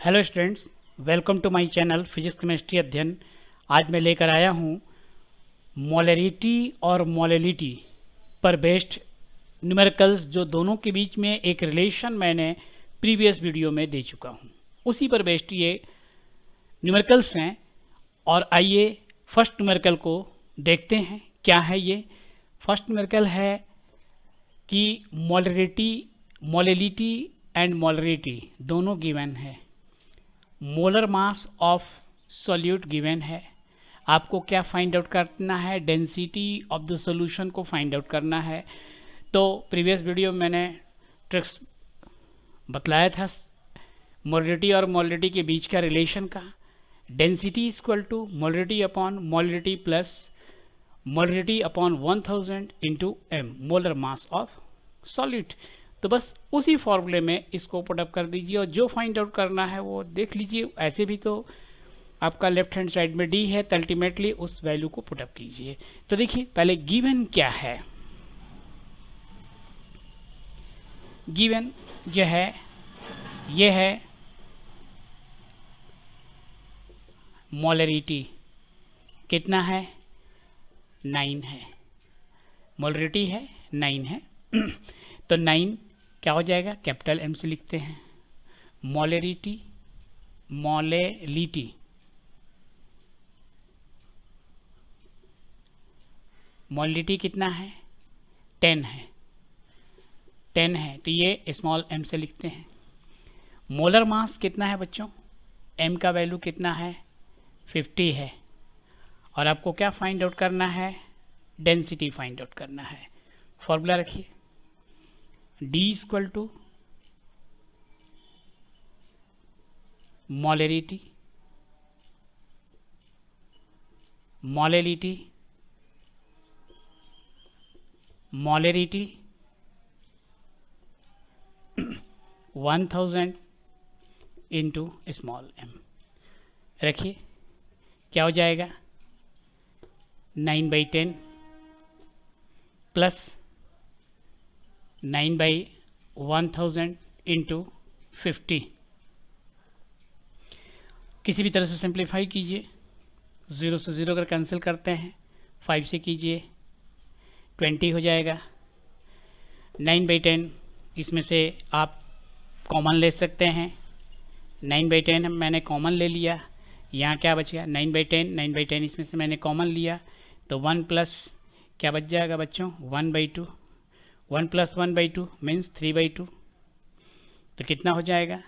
Hello students, welcome to my channel physics chemistry अध्ययन। आज मैं लेकर आया हूँ मोलरिटी और मोलैलिटी पर बेस्ड न्यूमेरिकल्स, जो दोनों के बीच में एक रिलेशन मैंने प्रीवियस वीडियो में दे चुका हूँ। उसी पर बेस्ड ये न्यूमेरिकल्स हैं। और आइए फर्स्ट न्यूमेरिकल को देखते हैं। क्या है ये? फर्स्ट न्यूमेरिकल है कि मोलैलिटी एंड मोलरिटी दोनों गिवन है। Molar mass of solute given है। आपको क्या फाइंड आउट करना है? डेंसिटी ऑफ द सॉल्यूशन को फाइंड आउट करना है। तो प्रीवियस वीडियो में मैंने ट्रिक्स बतलाया था मोलरिटी और मोलरिटी के बीच का रिलेशन का। Density equal to molarity upon molarity plus molarity upon 1000 into m, molar mass of solute. तो बस उसी फॉर्मूले में इसको पुटअप कर दीजिए और जो फाइंड आउट करना है वो देख लीजिए। ऐसे भी तो आपका लेफ्ट हैंड साइड में डी है, तो अल्टीमेटली उस वैल्यू को पुटअप कीजिए। तो देखिए पहले गिवन क्या है। गिवन जो है ये है मोलरिटी कितना है? 9 है। मोलरिटी है 9 है। तो 9 क्या हो जाएगा? कैपिटल एम से लिखते हैं। मोलरिटी मोलरिटी कितना है? 10 है। 10 है तो ये स्मॉल एम से लिखते हैं। मोलर मास कितना है बच्चों? एम का वैल्यू कितना है? 50 है। और आपको क्या फाइंड आउट करना है? डेंसिटी फाइंड आउट करना है। फॉर्मूला रखिए, D equal to molarity molarity 1000 into small m रखिए। क्या हो जाएगा? 9/10 प्लस 9/1000 इंटू 50। किसी भी तरह से सिंप्लीफाई कीजिए। 0 से 0 अगर कैंसिल करते हैं, 5 से कीजिए 20 हो जाएगा। 9/10 इसमें से आप कॉमन ले सकते हैं। 9/10 मैंने कॉमन ले लिया। यहाँ क्या बच गया? 9/10 इसमें से मैंने कॉमन लिया, तो 1 प्लस क्या बच जाएगा बच्चों? 1/2। 1 प्लस 1/2 मीन्स 3/2। तो कितना हो जाएगा?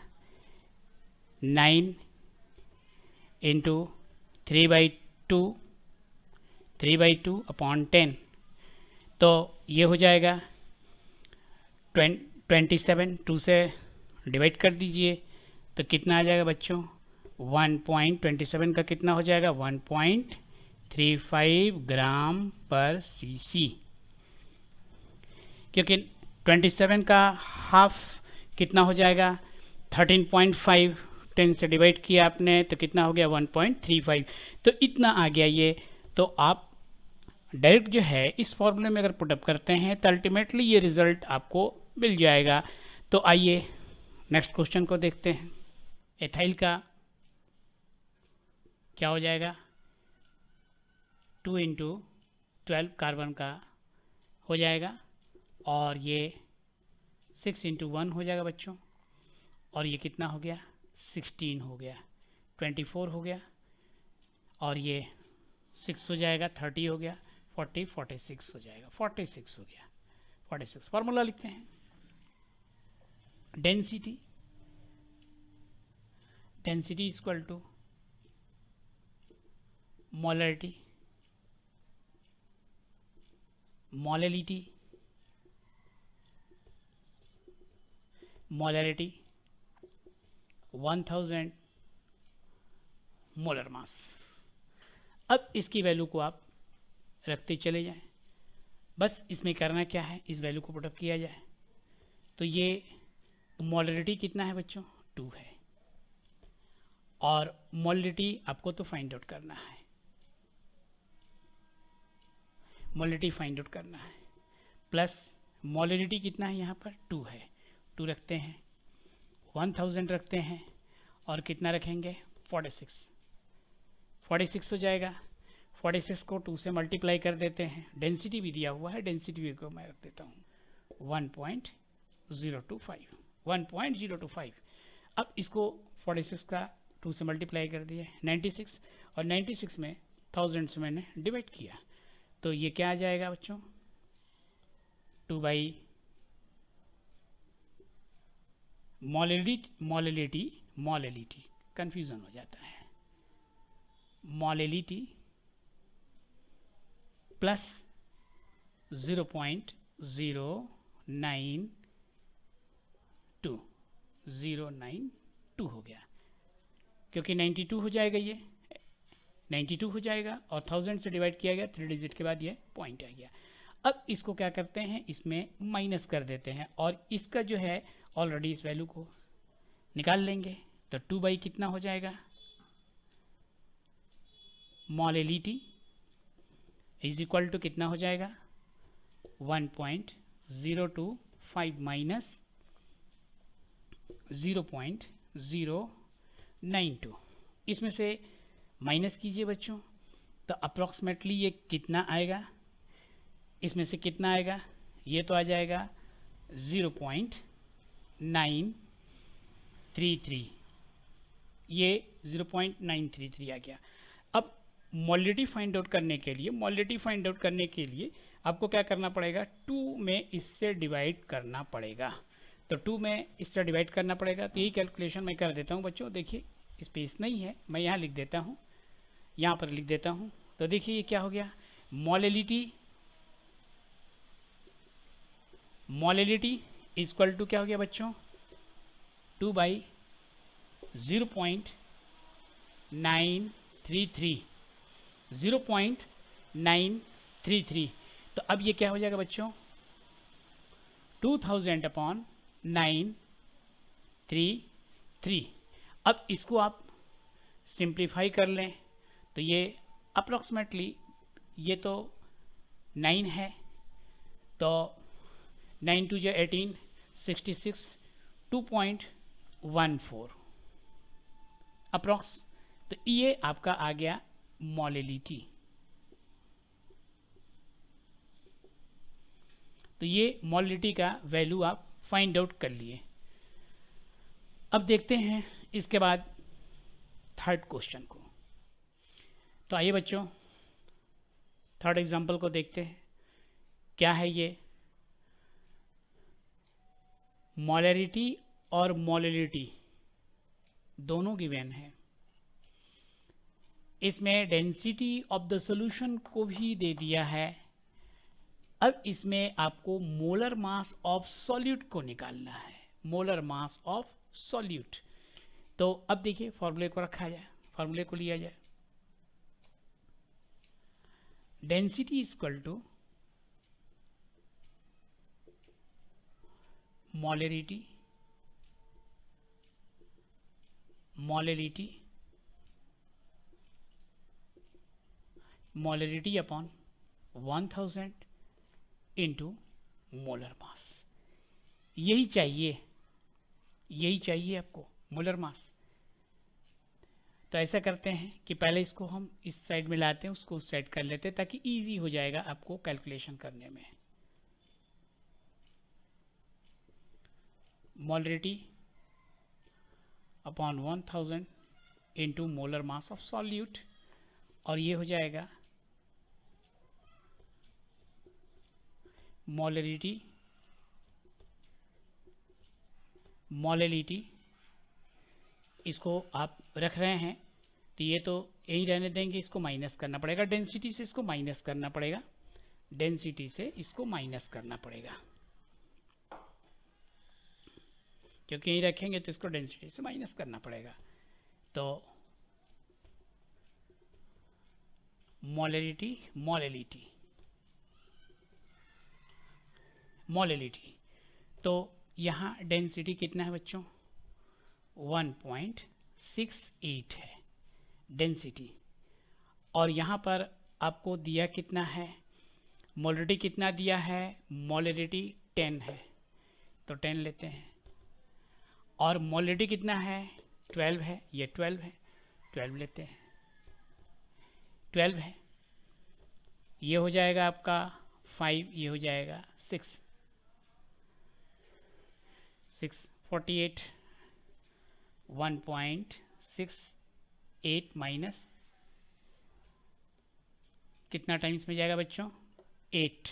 9 इंटू 3/2 अपॉन 10। तो ये हो जाएगा 27। 2 से डिवाइड कर दीजिए तो कितना आ जाएगा बच्चों? 1.27 का कितना हो जाएगा? 1.35 ग्राम पर सीसी। क्योंकि 27 का हाफ कितना हो जाएगा? 13.5। 10 से डिवाइड किया आपने तो कितना हो गया? 1.35। तो इतना आ गया ये। तो आप डायरेक्ट जो है इस फॉर्मूले में अगर पुटअप करते हैं तो अल्टीमेटली ये रिजल्ट आपको मिल जाएगा। तो आइए नेक्स्ट क्वेश्चन को देखते हैं। एथाइल का क्या हो जाएगा? 2 इंटू 12 कार्बन का हो जाएगा, और ये 6 इंटू 1 हो जाएगा बच्चों। और ये कितना हो गया? 16 हो गया। 24 हो गया, और ये 6 हो जाएगा। 30 हो गया। 40 46 हो जाएगा। 46 हो गया। 46 फार्मूला लिखते हैं। Density equal to molarity molarity 1000 molar mass. अब इसकी वैल्यू को आप रखते चले जाएं। बस इसमें करना क्या है? इस वैल्यू को पुटअप किया जाए। तो ये मोलरिटी कितना है बच्चों? 2 है। और मोलरिटी आपको तो फाइंड आउट करना है। मोलरिटी फाइंड आउट करना है प्लस मोलरिटी कितना है? यहाँ पर 2 है। 2 रखते हैं, 1000 रखते हैं, और कितना रखेंगे 46 हो जाएगा। 46 को 2 से मल्टीप्लाई कर देते हैं, डेंसिटी भी दिया हुआ है, डेंसिटी भी को मैं रख देता हूँ 1.025। अब इसको 46 का 2 से मल्टीप्लाई कर दिया 96, और 96 में 1000 से मैंने डिवाइड किया, तो ये क्या आ जाएगा बच्चों 2 मोलेलिटी कंफ्यूजन हो जाता है, मोलेलिटी प्लस 0.092 हो गया, क्योंकि 92 हो जाएगा, ये 92 हो जाएगा और 1000 से डिवाइड किया गया 3 डिजिट के बाद ये पॉइंट आ गया। अब इसको क्या करते हैं, इसमें माइनस कर देते हैं और इसका जो है ऑलरेडी इस वैल्यू को निकाल लेंगे, तो 2 कितना हो जाएगा मोलेलिटी इज इक्वल टू कितना हो जाएगा 1.025 माइनस 0.092। इसमें से माइनस कीजिए बच्चों, तो अप्रॉक्सीमेटली ये कितना आएगा, इसमें से कितना आएगा, ये तो आ जाएगा 0.933, ये 0.933 आ गया। अब मोलेलिटी फाइंड आउट करने के लिए आपको क्या करना पड़ेगा, 2 में इससे डिवाइड करना पड़ेगा, तो 2 में इससे डिवाइड करना पड़ेगा। तो यही कैलकुलेशन मैं कर देता हूँ बच्चों, देखिए स्पेस नहीं है, मैं यहाँ लिख देता हूँ, यहाँ पर लिख देता हूँ, तो देखिए ये क्या हो गया, मोलेलिटी इक्वल टू क्या हो गया बच्चों 0.933। तो अब ये क्या हो जाएगा बच्चों 2000/933। अब इसको आप सिंप्लीफाई कर लें, तो ये अप्रॉक्सीमेटली ये तो 9 है, तो 9 2 जो 18 66 2.14 अप्रॉक्स। तो ये आपका आ गया मोलेलिटी। तो ये मोलेलिटी का वैल्यू आप फाइंड आउट कर लिए। अब देखते हैं इसके बाद थर्ड क्वेश्चन को। तो आइए बच्चों थर्ड एग्जांपल को देखते हैं। क्या है ये, मोलैरिटी और मोलेलिटी दोनों गिवन है। इसमें डेंसिटी ऑफ द सॉल्यूशन को भी दे दिया है। अब इसमें आपको मोलर मास ऑफ सॉल्यूट को निकालना है, मोलर मास ऑफ सॉल्यूट। तो अब देखिए फॉर्मूले को रखा जाए, फॉर्मूले को लिया जाए, density equal to molarity upon 1000 into molar mass. यही चाहिए आपको, मोलर मास। तो ऐसा करते हैं कि पहले इसको हम इस साइड में लाते हैं, उसको उस साइड कर लेते हैं, ताकि इजी हो जाएगा आपको कैलकुलेशन करने में। Molarity upon 1000 into molar mass of solute, और ये हो जाएगा मोलैलिटी। इसको आप रख रहे हैं तो ये तो यही रहने देंगे, इसको माइनस करना पड़ेगा, डेंसिटी से इसको माइनस करना पड़ेगा, क्योंकि यही रखेंगे तो इसको डेंसिटी से माइनस करना पड़ेगा। तो मोलैलिटी, तो यहाँ डेंसिटी कितना है बच्चों 1.68 है डेंसिटी, और यहाँ पर आपको दिया कितना है, मोलैरिटी कितना दिया है, मोलैरिटी 10 है, तो 10 लेते हैं, और मोलैरिटी कितना है 12 है, ये 12 है, 12 लेते हैं, 12 है, ये हो जाएगा आपका 5, ये हो जाएगा 6, 48, 1.68 माइनस कितना टाइम्स में जाएगा बच्चों, 8,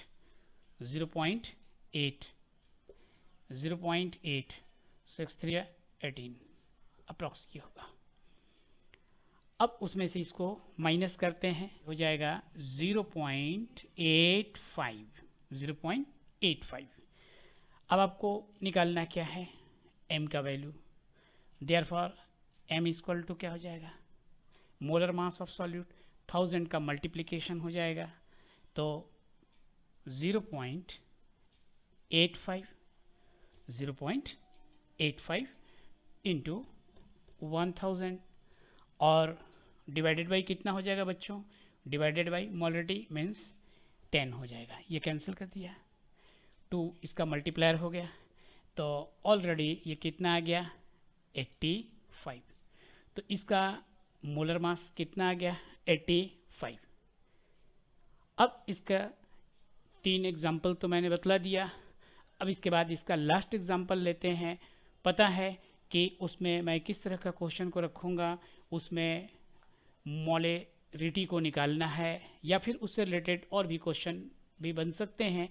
0.8, 0.8, 6 3 18 अप्रॉक्स ये होगा। अब उसमें से इसको माइनस करते हैं, हो जाएगा 0.85, 0.85। अब आपको निकालना क्या है, m का value, therefore m equal to क्या हो जाएगा, मोलर मास ऑफ सॉल्यूट, 1000 का मल्टीप्लिकेशन हो जाएगा, तो 0.85, 0.85 इंटू 1000 और डिवाइडेड बाई कितना हो जाएगा बच्चों, डिवाइडेड बाई मोलरिटी मीन्स 10 हो जाएगा, ये कैंसिल कर दिया, 2 इसका मल्टीप्लायर हो गया, तो ऑलरेडी ये कितना आ गया 85, तो इसका मोलर मास कितना आ गया 85। अब इसका 3 एग्जाम्पल तो मैंने बतला दिया, अब इसके बाद इसका लास्ट एग्जाम्पल लेते हैं। पता है कि उसमें मैं किस तरह का क्वेश्चन को रखूँगा, उसमें मोलरिटी को निकालना है या फिर उससे रिलेटेड और भी क्वेश्चन भी बन सकते हैं।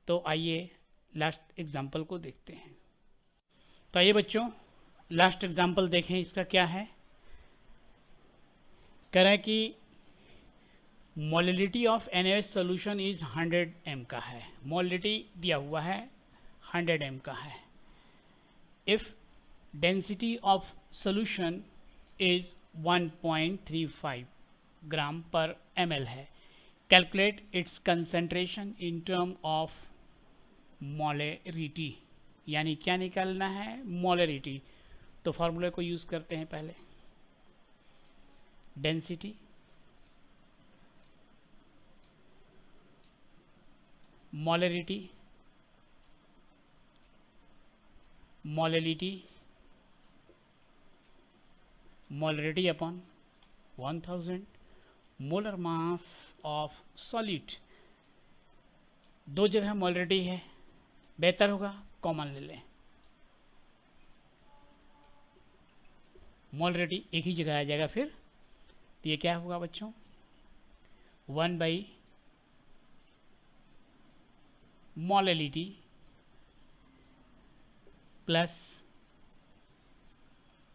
तो आइए लास्ट एग्जाम्पल को देखते हैं। तो आइए बच्चों लास्ट एग्जाम्पल देखें, इसका क्या है, कह रहा है कि molarity of NaOH solution is 100 m का है, मोलरिटी दिया हुआ है 100 m का है। If density of solution is 1.35 ग्राम पर ml है, calculate its concentration in term of molarity, यानी क्या निकालना है, मोलरिटी। तो फॉर्मूले को यूज करते हैं पहले, density molarity, molarity upon 1000, molar mass of solid, दो जगह मोलरिटी है, बेहतर होगा कॉमन ले लें, मोलरिटी एक ही जगह आ जाएगा फिर, तो ये क्या होगा बच्चों 1 by molarity plus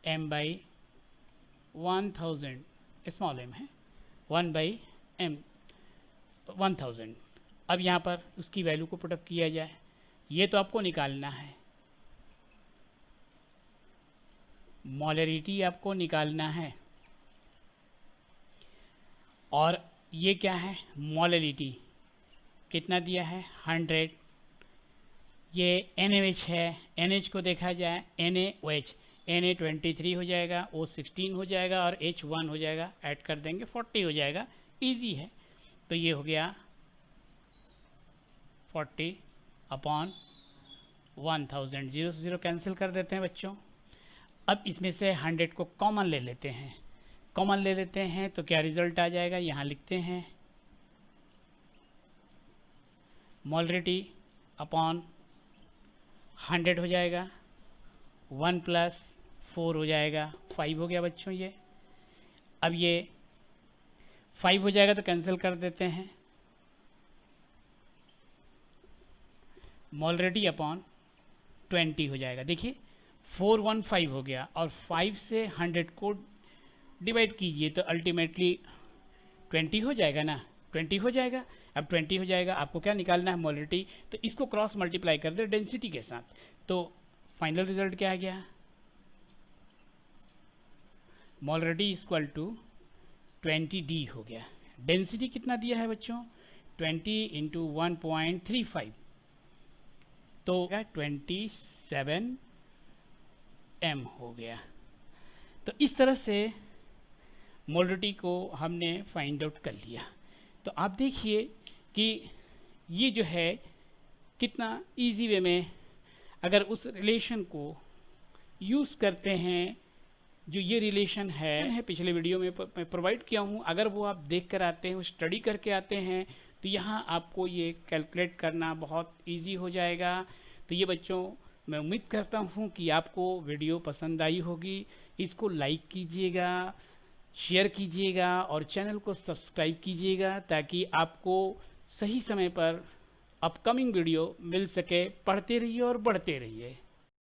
m by 1000, small m है, 1 बाई m 1000। अब यहाँ पर उसकी वैल्यू को पुटअप किया जाए, ये तो आपको निकालना है, मोलरिटी आपको निकालना है, और ये क्या है मोलरिटी कितना दिया है 100, ये NaOH है, NH को देखा जाए NaOH, Na 23 हो जाएगा, O 16 हो जाएगा और H 1 हो जाएगा, ऐड कर देंगे 40 हो जाएगा, इजी है। तो ये हो गया 40 अपॉन 1000, 0 से 0 कैंसिल कर देते हैं बच्चों। अब इसमें से 100 को कॉमन ले लेते हैं, कॉमन ले लेते हैं तो क्या रिजल्ट आ जाएगा, यहाँ लिखते हैं मोलरिटी अपॉन 100 हो जाएगा, 1 + 4 हो जाएगा, 5 हो गया बच्चों ये। अब ये 5 हो जाएगा तो कैंसिल कर देते हैं, मोलरिटी अपॉन 20 हो जाएगा। देखिए 415 हो गया और 5 से 100 को डिवाइड कीजिए तो अल्टीमेटली 20 हो जाएगा ना, 20 हो जाएगा। अब 20 हो जाएगा, आपको क्या निकालना है मोलरिटी, तो इसको क्रॉस मल्टीप्लाई कर दे डेंसिटी के साथ, तो फाइनल रिजल्ट क्या आ गया, मोलरिटी इक्वल टू 20D हो गया। डेंसिटी कितना दिया है बच्चों 20 इंटू 1.35, तो 27 m हो गया। तो इस तरह से मोलरिटी को हमने फाइंड आउट कर लिया। तो आप देखिए कि ये जो है कितना इजी वे में अगर उस रिलेशन को यूज़ करते हैं जो ये रिलेशन है पिछले वीडियो में मैं प्रोवाइड किया हूँ, अगर वो आप देख कर आते हैं, स्टडी करके आते हैं, तो यहाँ आपको ये कैलकुलेट करना बहुत इजी हो जाएगा। तो ये बच्चों, मैं उम्मीद करता हूँ कि आपको वीडियो पसंद आई होगी। इसको लाइक कीजिएगा, शेयर कीजिएगा और चैनल को सब्सक्राइब कीजिएगा, ताकि आपको सही समय पर अपकमिंग वीडियो मिल सके। पढ़ते रहिए और बढ़ते रहिए।